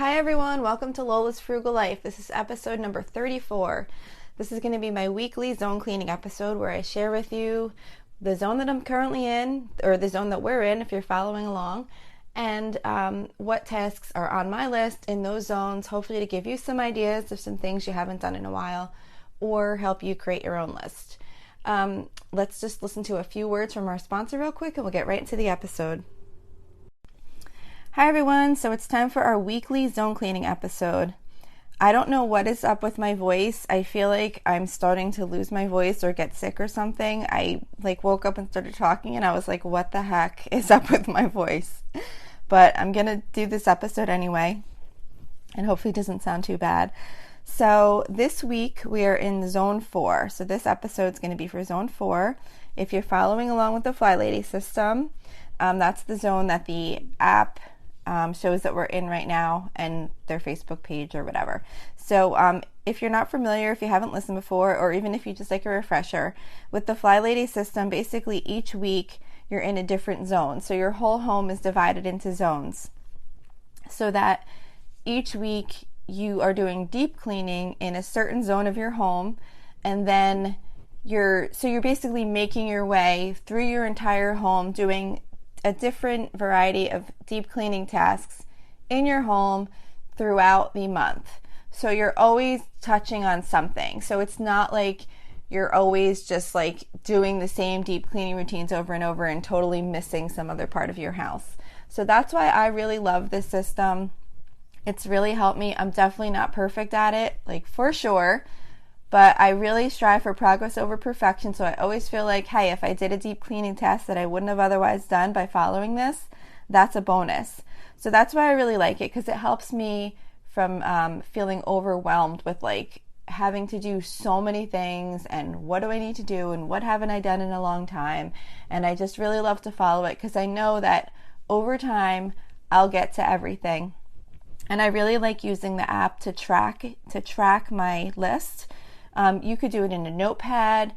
Hi everyone, welcome to Lola's Frugal Life. This is episode number 34. This is going to be my weekly zone cleaning episode where I share with you the zone that I'm currently in, or the zone that we're in if you're following along, and what tasks are on my list in those zones, hopefully to give you some ideas of some things you haven't done in a while or help you create your own list. Let's just listen to a few words from our sponsor real quick and we'll get right into the episode. Hi everyone, so it's time for our weekly zone cleaning episode. I don't know what is up with my voice. I feel like I'm starting to lose my voice or get sick or something. I woke up and started talking and I was like, what the heck is up with my voice? But I'm gonna do this episode anyway and hopefully it doesn't sound too bad. So this week we are in zone 4. So this episode is going to be for zone 4. If you're following along with the Fly Lady system, that's the zone that the app shows that we're in right now, and their Facebook page or whatever. So if you're not familiar, if you haven't listened before, or even if you just like a refresher, with the Fly Lady system, basically each week you're in a different zone. So your whole home is divided into zones so that each week you are doing deep cleaning in a certain zone of your home, and then you're basically making your way through your entire home doing a different variety of deep cleaning tasks in your home throughout the month. So you're always touching on something. So it's not like you're always just like doing the same deep cleaning routines over and over and totally missing some other part of your house. So that's why I really love this system. It's really helped me. I'm definitely not perfect at it, like for sure, but I really strive for progress over perfection. So I always feel like, hey, if I did a deep cleaning task that I wouldn't have otherwise done by following this, that's a bonus. So that's why I really like it, because it helps me from feeling overwhelmed with like having to do so many things and what do I need to do and what haven't I done in a long time. And I just really love to follow it because I know that over time I'll get to everything. And I really like using the app to track my list. You could do it in a notepad.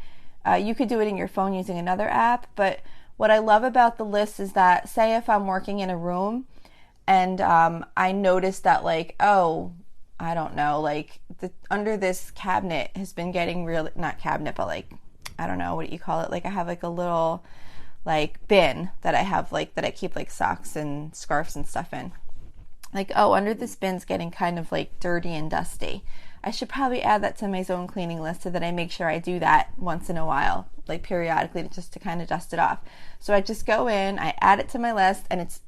You could do it in your phone using another app. But what I love about the list is that, say if I'm working in a room and I notice that I don't know, under this cabinet has been getting really, not cabinet, but I don't know, what do you call it? I have a little bin that I have that I keep socks and scarves and stuff in. Under this bin's getting kind of dirty and dusty. I should probably add that to my zone cleaning list so that I make sure I do that once in a while, periodically, just to kind of dust it off. So I just go in, I add it to my list, and it's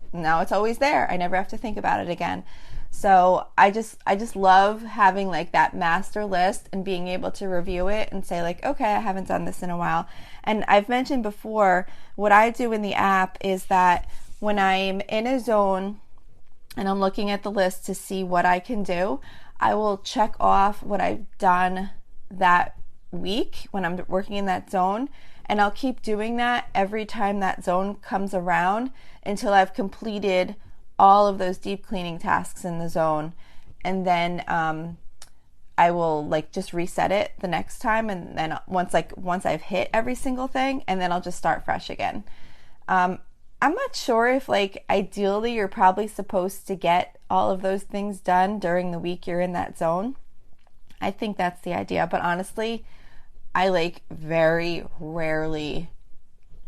always there. I never have to think about it again. So I just love having that master list and being able to review it and say okay, I haven't done this in a while. And I've mentioned before, what I do in the app is that when I'm in a zone and I'm looking at the list to see what I can do, I will check off what I've done that week when I'm working in that zone, and I'll keep doing that every time that zone comes around until I've completed all of those deep cleaning tasks in the zone. And then I will just reset it the next time, and then once I've hit every single thing, and then I'll just start fresh again. I'm not sure if ideally you're probably supposed to get all of those things done during the week you're in that zone. I think that's the idea, but honestly, I very rarely,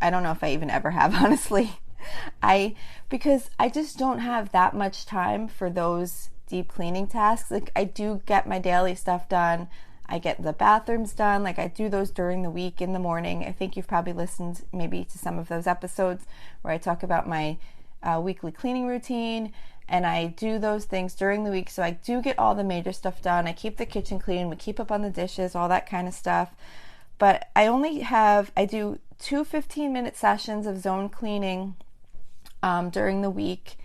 I don't know if I even ever have, honestly. Because I just don't have that much time for those deep cleaning tasks. I do get my daily stuff done. I get the bathrooms done. I do those during the week in the morning. I think you've probably listened maybe to some of those episodes where I talk about my weekly cleaning routine, and I do those things during the week. So I do get all the major stuff done. I keep the kitchen clean. We keep up on the dishes, all that kind of stuff. But I do 2 15-minute sessions of zone cleaning during the week.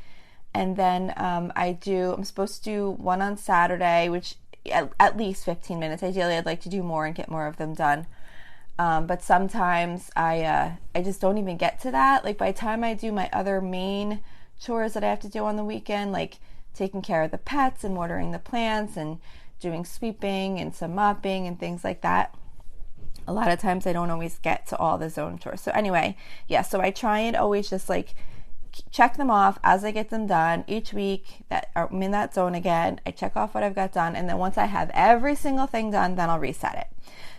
And then I'm supposed to do one on Saturday, which at least 15 minutes. Ideally, I'd like to do more and get more of them done. But sometimes I just don't even get to that. By the time I do my other main chores that I have to do on the weekend, taking care of the pets and watering the plants and doing sweeping and some mopping and things like that, a lot of times I don't always get to all the zone chores. So anyway, yeah, so I try and always just check them off as I get them done each week that I'm in that zone again. I check off what I've got done, and then once I have every single thing done, then I'll reset it.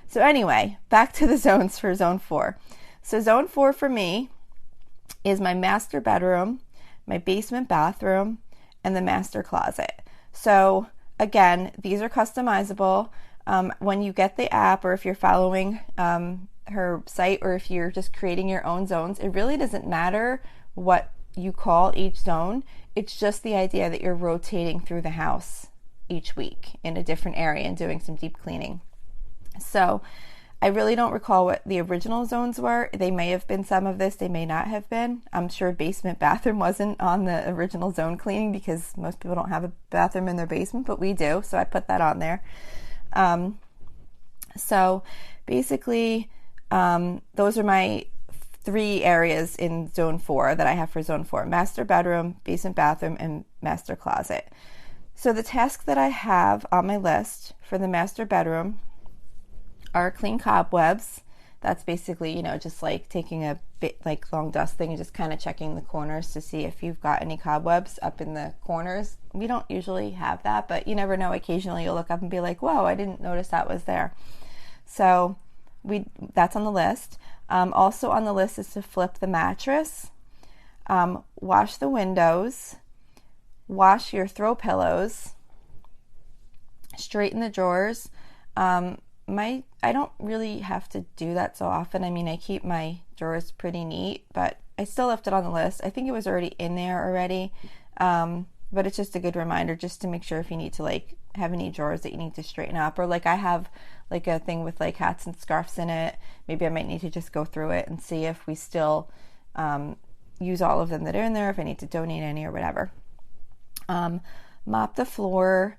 So anyway, back to the zones for zone 4. So zone 4 for me is my master bedroom, my basement bathroom, and the master closet. So again, these are customizable. When you get the app, or if you're following her site, or if you're just creating your own zones, it really doesn't matter what you call each zone. It's just the idea that you're rotating through the house each week in a different area and doing some deep cleaning. So I really don't recall what the original zones were. They may have been some of this, they may not have been. I'm sure basement bathroom wasn't on the original zone cleaning because most people don't have a bathroom in their basement, but we do, so I put that on there. So basically, those are my 3 areas in zone 4 that I have for zone 4: master bedroom, basement bathroom, and master closet. So the tasks that I have on my list for the master bedroom are clean cobwebs. That's basically, just like taking a bit like long dusting and just kind of checking the corners to see if you've got any cobwebs up in the corners. We don't usually have that, but you never know. Occasionally you'll look up and be like, whoa, I didn't notice that was there. So that's on the list. Also on the list is to flip the mattress, wash the windows, wash your throw pillows, straighten the drawers. I don't really have to do that so often. I mean, I keep my drawers pretty neat, but I still left it on the list. I think it was already in there already, but it's just a good reminder just to make sure if you need to like have any drawers that you need to straighten up, or like I have like a thing with like hats and scarves in it. Maybe I might need to just go through it and see if we still use all of them that are in there, if I need to donate any or whatever. Mop the floor.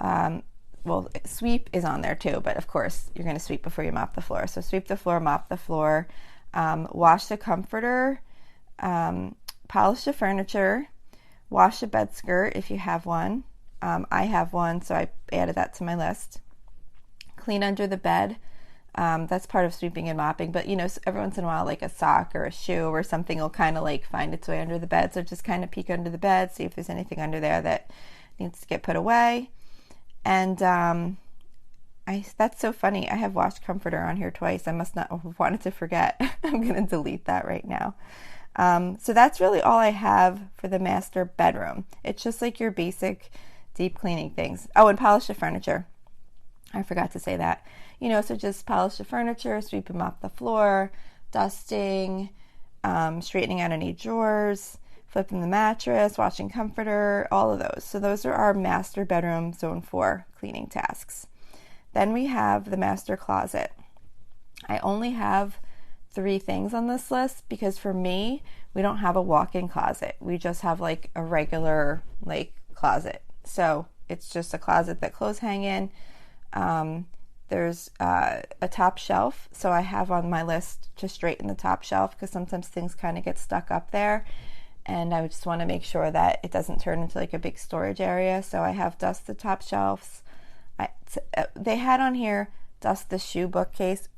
Well, sweep is on there too, but of course you're going to sweep before you mop the floor. So sweep the floor, mop the floor, wash the comforter, polish the furniture, wash the bed skirt if you have one. I have one, so I added that to my list. Clean under the bed. That's part of sweeping and mopping, but every once in a while, like a sock or a shoe or something will kind of like find its way under the bed. So just kind of peek under the bed, see if there's anything under there that needs to get put away. And that's so funny. I have washed comforter on here twice. I must not have wanted to forget. I'm going to delete that right now. So that's really all I have for the master bedroom. It's just like your basic deep cleaning things. Oh, and polish the furniture. I forgot to say that. So just polish the furniture, sweep and mop the floor, dusting, straightening out any drawers, flipping the mattress, washing comforter, all of those. So those are our master bedroom zone 4 cleaning tasks. Then we have the master closet. I only have 3 things on this list because for me, we don't have a walk-in closet. We just have like a regular like closet. So it's just a closet that clothes hang in. There's a top shelf. So I have on my list to straighten the top shelf because sometimes things kind of get stuck up there. And I just want to make sure that it doesn't turn into like a big storage area. So I have dust the top shelves. They had on here dust the shoe bookcase.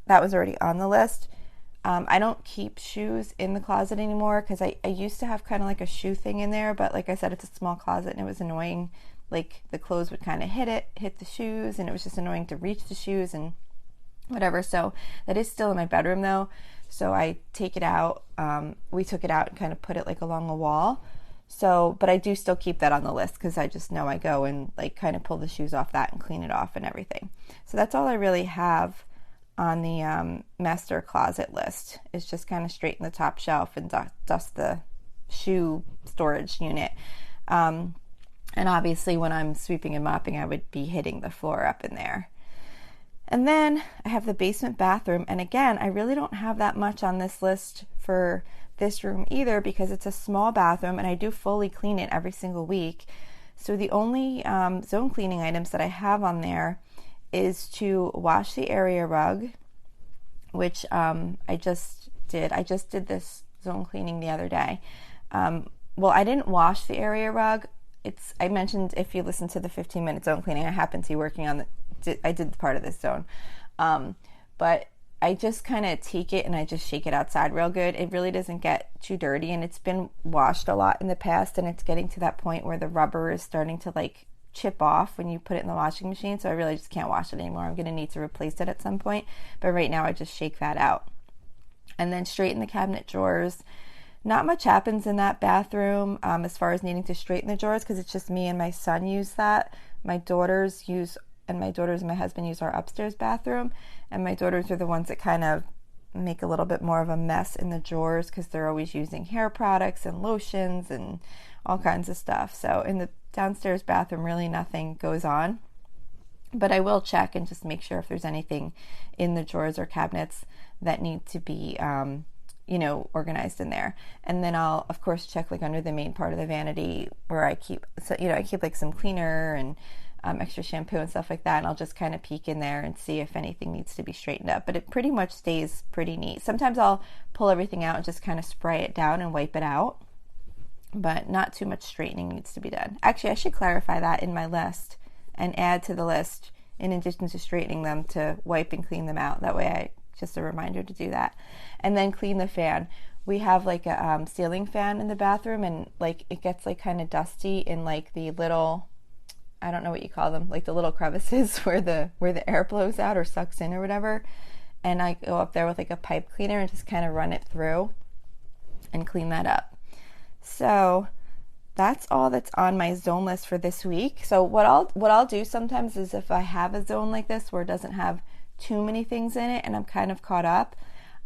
That was already on the list. I don't keep shoes in the closet anymore because I used to have kind of like a shoe thing in there. But like I said, it's a small closet and it was annoying. Like the clothes would kind of hit the shoes, and it was just annoying to reach the shoes and whatever. So that is still in my bedroom though. So I take it out. We took it out and kind of put it like along a wall. So, but I do still keep that on the list because I just know I go and like kind of pull the shoes off that and clean it off and everything. So that's all I really have on the master closet list. Is just kind of straighten the top shelf and dust the shoe storage unit. And obviously when I'm sweeping and mopping, I would be hitting the floor up in there. And then I have the basement bathroom. And again, I really don't have that much on this list for this room either because it's a small bathroom and I do fully clean it every single week. So the only zone cleaning items that I have on there is to wash the area rug, which I just did. I just did this zone cleaning the other day. Well, I didn't wash the area rug. I mentioned if you listen to the 15-minute zone cleaning, I happened to be working on I did part of this zone. But I just kind of take it and I just shake it outside real good. It really doesn't get too dirty, and it's been washed a lot in the past, and it's getting to that point where the rubber is starting to like chip off when you put it in the washing machine. So I really just can't wash it anymore. I'm going to need to replace it at some point. But right now I just shake that out. And then straighten the cabinet drawers. Not much happens in that bathroom as far as needing to straighten the drawers, because it's just me and my son use that. My daughters and my husband use our upstairs bathroom. And my daughters are the ones that kind of make a little bit more of a mess in the drawers because they're always using hair products and lotions and all kinds of stuff. So in the downstairs bathroom, really nothing goes on. But I will check and just make sure if there's anything in the drawers or cabinets that need to be, organized in there. And then I'll, of course, check like under the main part of the vanity where I keep like some cleaner and extra shampoo and stuff like that. And I'll just kind of peek in there and see if anything needs to be straightened up. But it pretty much stays pretty neat. Sometimes I'll pull everything out and just kind of spray it down and wipe it out. But not too much straightening needs to be done. Actually, I should clarify that in my list and add to the list, in addition to straightening them, to wipe and clean them out. That way just a reminder to do that. And then clean the fan. We have like a ceiling fan in the bathroom, and like it gets like kind of dusty in like the little, I don't know what you call them, like the little crevices where the air blows out or sucks in or whatever. And I go up there with like a pipe cleaner and just kind of run it through and clean that up. So that's all that's on my zone list for this week. So what I'll do sometimes is, if I have a zone like this where it doesn't have too many things in it and I'm kind of caught up,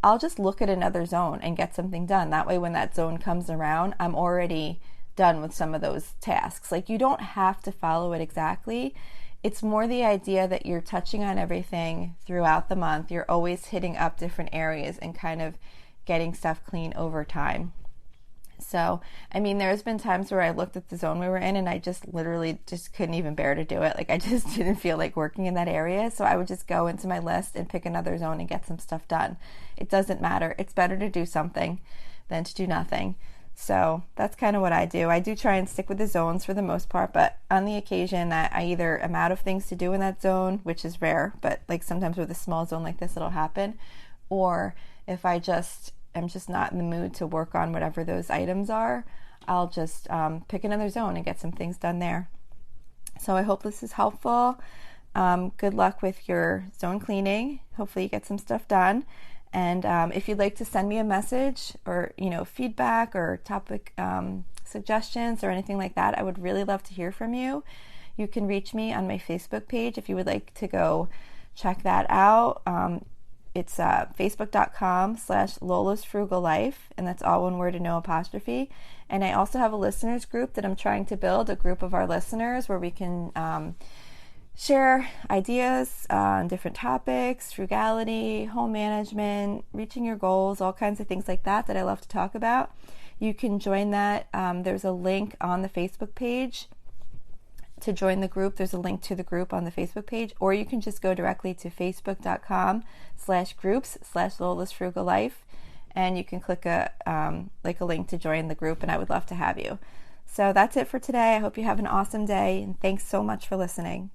I'll just look at another zone and get something done. That way when that zone comes around, I'm already done with some of those tasks. Like, you don't have to follow it exactly. It's more the idea that you're touching on everything throughout the month. You're always hitting up different areas and kind of getting stuff clean over time. So, I mean, there's been times where I looked at the zone we were in and I just literally just couldn't even bear to do it. Like, I just didn't feel like working in that area. So I would just go into my list and pick another zone and get some stuff done. It doesn't matter. It's better to do something than to do nothing. So that's kind of what I do. I do try and stick with the zones for the most part, but on the occasion that I either am out of things to do in that zone, which is rare, but like sometimes with a small zone like this, it'll happen. Or if I'm just not in the mood to work on whatever those items are, I'll just pick another zone and get some things done there. So I hope this is helpful. Good luck with your zone cleaning. Hopefully you get some stuff done. And if you'd like to send me a message or, feedback or topic suggestions or anything like that, I would really love to hear from you. You can reach me on my Facebook page if you would like to go check that out. It's facebook.com/Lola's Frugal Life, and that's all one word and no apostrophe. And I also have a listeners group that I'm trying to build, a group of our listeners where we can share ideas on different topics, frugality, home management, reaching your goals, all kinds of things like that I love to talk about. You can join that. There's a link on the Facebook page to join the group. There's a link to the group on the Facebook page, or you can just go directly to facebook.com/groups/Lola's Frugal Life, and you can click a link to join the group, and I would love to have you. So that's it for today. I hope you have an awesome day, and thanks so much for listening.